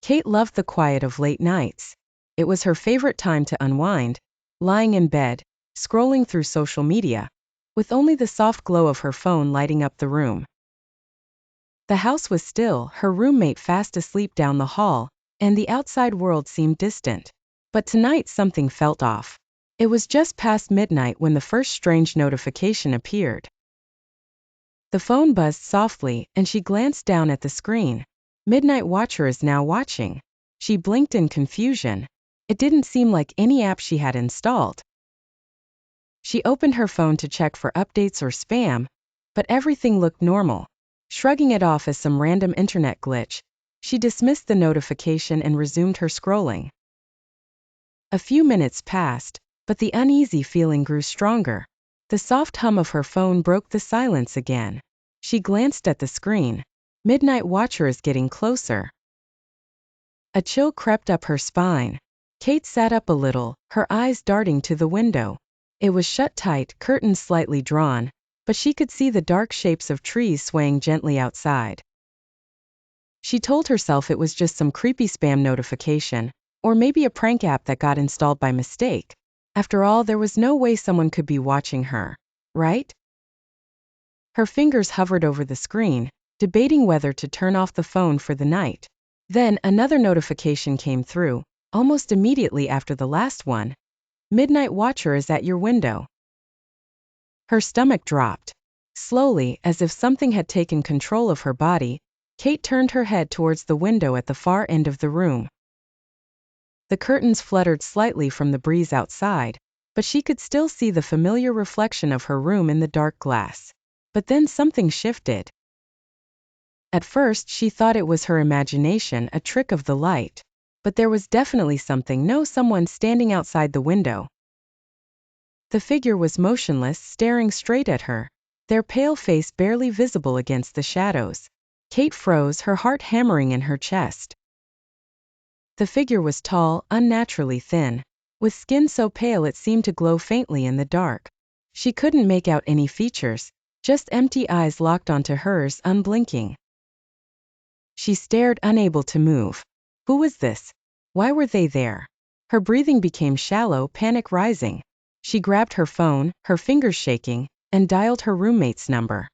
Kate loved the quiet of late nights. It was her favorite time to unwind, lying in bed, scrolling through social media, with only the soft glow of her phone lighting up the room. The house was still, her roommate fast asleep down the hall, and the outside world seemed distant. But tonight something felt off. It was just past midnight when the first strange notification appeared. The phone buzzed softly, and she glanced down at the screen. Midnight Watcher is now watching. She blinked in confusion. It didn't seem like any app she had installed. She opened her phone to check for updates or spam, but everything looked normal. Shrugging it off as some random internet glitch, she dismissed the notification and resumed her scrolling. A few minutes passed, but the uneasy feeling grew stronger. The soft hum of her phone broke the silence again. She glanced at the screen. Midnight Watcher is getting closer. A chill crept up her spine. Kate sat up a little, her eyes darting to the window. It was shut tight, curtains slightly drawn, but she could see the dark shapes of trees swaying gently outside. She told herself it was just some creepy spam notification, or maybe a prank app that got installed by mistake. After all, there was no way someone could be watching her, right? Her fingers hovered over the screen, debating whether to turn off the phone for the night. Then another notification came through, almost immediately after the last one. Midnight Watcher is at your window. Her stomach dropped. Slowly, as if something had taken control of her body, Kate turned her head towards the window at the far end of the room. The curtains fluttered slightly from the breeze outside, but she could still see the familiar reflection of her room in the dark glass. But then something shifted. At first she thought it was her imagination, a trick of the light. But there was definitely someone standing outside the window. The figure was motionless, staring straight at her, their pale face barely visible against the shadows. Kate froze, her heart hammering in her chest. The figure was tall, unnaturally thin, with skin so pale it seemed to glow faintly in the dark. She couldn't make out any features, just empty eyes locked onto hers, unblinking. She stared, unable to move. Who was this? Why were they there? Her breathing became shallow, panic rising. She grabbed her phone, her fingers shaking, and dialed her roommate's number.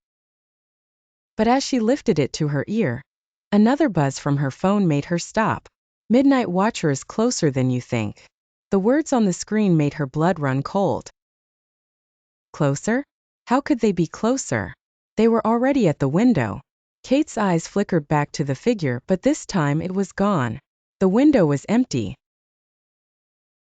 But as she lifted it to her ear, another buzz from her phone made her stop. Midnight Watcher is closer than you think. The words on the screen made her blood run cold. Closer? How could they be closer? They were already at the window. Kate's eyes flickered back to the figure, but this time it was gone. The window was empty.